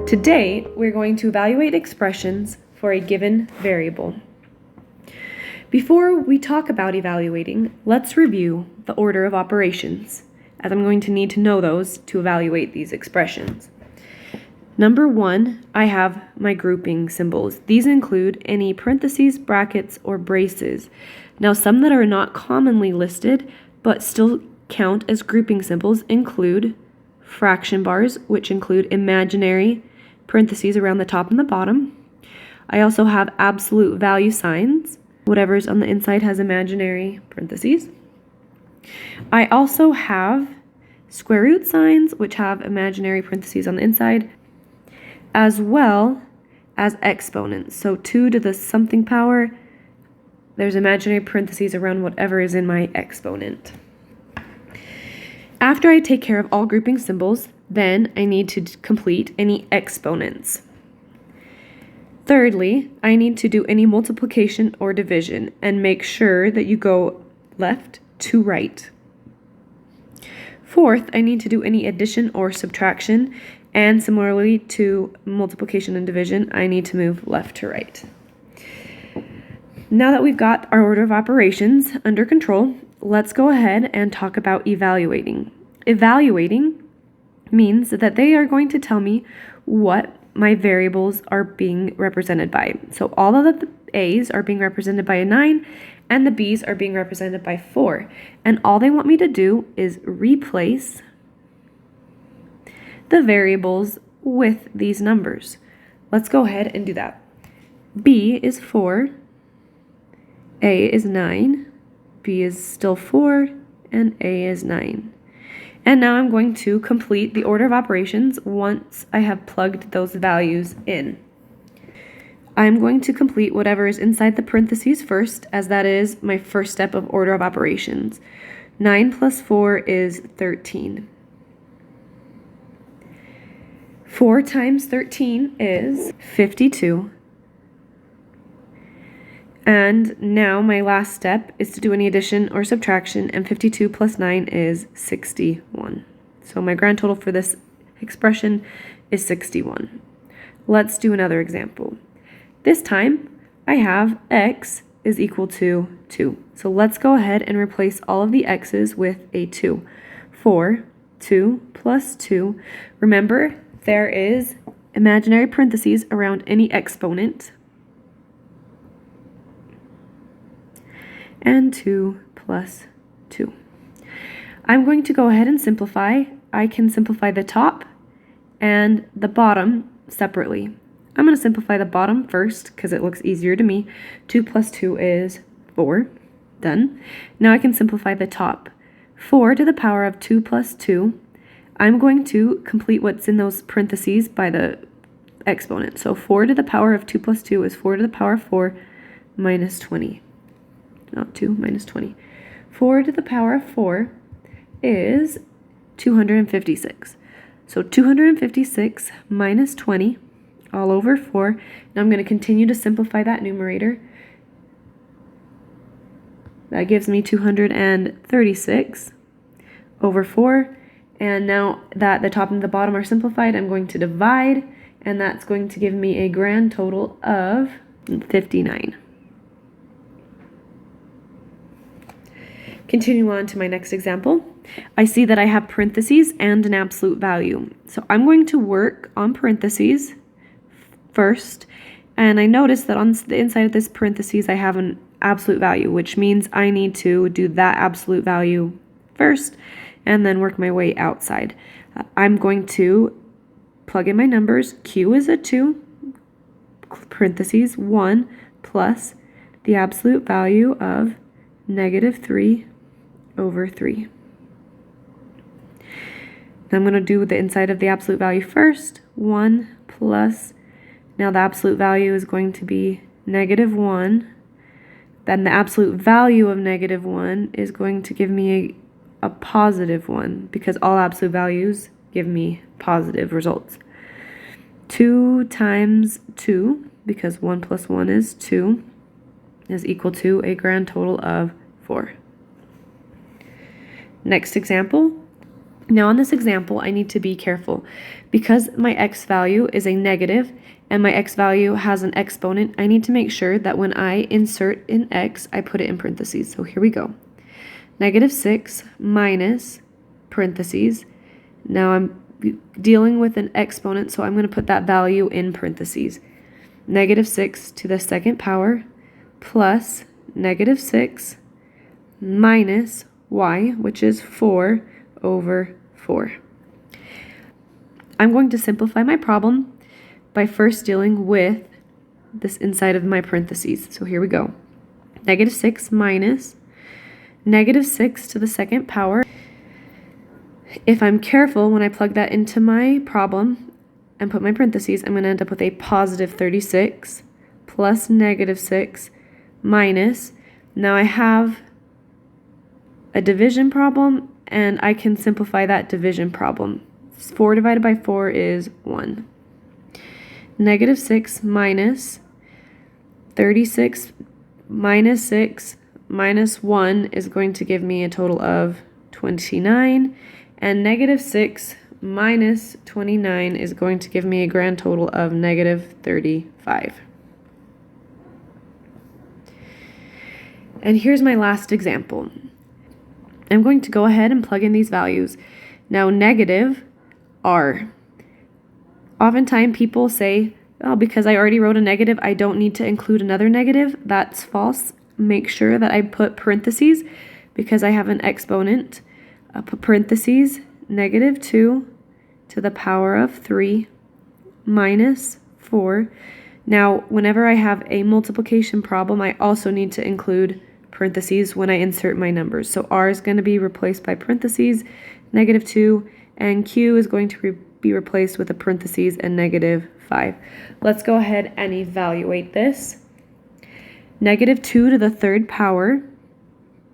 Today, we're going to evaluate expressions for a given variable. Before we talk about evaluating, let's review the order of operations, as I'm going to need to know those to evaluate these expressions. Number 1, I have my grouping symbols. These include any parentheses, brackets, or braces. Now, some that are not commonly listed but still count as grouping symbols include fraction bars, which include imaginary parentheses around the top and the bottom. I also have absolute value signs. Whatever's on the inside has imaginary parentheses. I also have square root signs, which have imaginary parentheses on the inside, as well as exponents. So 2 to the something power, there's imaginary parentheses around whatever is in my exponent. After I take care of all grouping symbols, then I need to complete any exponents. Thirdly, I need to do any multiplication or division and make sure that you go left to right. Fourth, I need to do any addition or subtraction, and similarly to multiplication and division, I need to move left to right. Now that we've got our order of operations under control, let's go ahead and talk about evaluating. Evaluating means that they are going to tell me what my variables are being represented by. So all of the A's are being represented by a 9 and the B's are being represented by 4. And all they want me to do is replace the variables with these numbers. Let's go ahead and do that. B is 4, A is 9, B is still 4, and A is 9. And now I'm going to complete the order of operations once I have plugged those values in. I'm going to complete whatever is inside the parentheses first, as that is my first step of order of operations. 9 plus 4 is 13. 4 times 13 is 52. And now my last step is to do any addition or subtraction, and 52 plus 9 is 61. So my grand total for this expression is 61. Let's do another example. This time I have x is equal to 2. So let's go ahead and replace all of the x's with a 2. 4, 2 plus 2. Remember, there is imaginary parentheses around any exponent. And 2 plus 2. I'm going to go ahead and simplify. I can simplify the top and the bottom separately. I'm going to simplify the bottom first because it looks easier to me. 2 plus 2 is 4. Done. Now I can simplify the top. 4 to the power of 2 plus 2. I'm going to complete what's in those parentheses by the exponent. So 4 to the power of 2 plus 2 is 4 to the power of 4 minus 20. Not 2, minus 20. 4 to the power of 4 is 256. So 256 minus 20 all over 4. Now I'm going to continue to simplify that numerator. That gives me 236 over 4. And now that the top and the bottom are simplified, I'm going to divide, and that's going to give me a grand total of 59. Continue on to my next example. I see that I have parentheses and an absolute value. So I'm going to work on parentheses first, and I notice that on the inside of this parentheses I have an absolute value, which means I need to do that absolute value first and then work my way outside. I'm going to plug in my numbers. Q is a 2, parentheses 1 plus the absolute value of negative 3 over 3. Now I'm going to do the inside of the absolute value first. 1 plus, now the absolute value is going to be negative 1. Then the absolute value of negative 1 is going to give me a positive 1, because all absolute values give me positive results. 2 times 2, because 1 plus 1 is 2, is equal to a grand total of 4. Next example, Now on this example, I need to be careful. Because my x value is a negative and my x value has an exponent, I need to make sure that when I insert an x, I put it in parentheses. So here we go. -6 minus parentheses. Now I'm dealing with an exponent, so I'm going to put that value in parentheses. -6 to the second power plus -6 minus y, which is 4 over 4. I'm going to simplify my problem by first dealing with this inside of my parentheses. So here we go. -6 minus -6 to the second power. If I'm careful, when I plug that into my problem and put my parentheses, I'm going to end up with a positive 36 plus -6 minus. Now I have a division problem, and I can simplify that division problem. 4 divided by 4 is 1. -6 minus 36 minus 6 minus 1 is going to give me a total of 29, and -6 minus 29 is going to give me a grand total of -35. And here's my last example. I'm going to go ahead and plug in these values. Now negative r. Oftentimes people say, oh, because I already wrote a negative, I don't need to include another negative. That's false. Make sure that I put parentheses because I have an exponent. I'll put parentheses, -2 to the power of 3 minus 4. Now, whenever I have a multiplication problem, I also need to include parentheses when I insert my numbers. So r is going to be replaced by parentheses, -2, and q is going to be replaced with a parentheses and -5. Let's go ahead and evaluate this. -2 to the third power,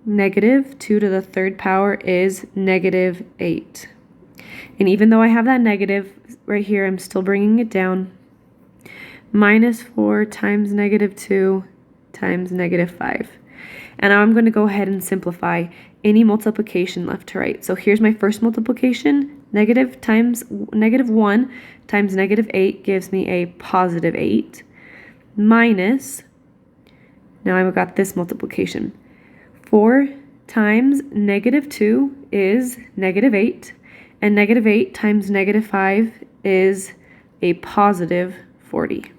-2 to the third power is -8. And even though I have that negative right here, I'm still bringing it down. -4 times -2 times -5. And now I'm going to go ahead and simplify any multiplication left to right. So here's my first multiplication. -1 times -8 gives me a positive 8. Minus, now I've got this multiplication. 4 times -2 is -8. And -8 times -5 is a positive 40.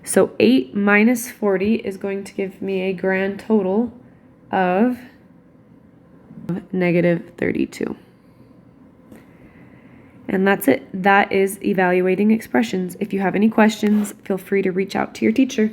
So 8 minus 40 is going to give me a grand total of -32. And that's it. That is evaluating expressions. If you have any questions, feel free to reach out to your teacher.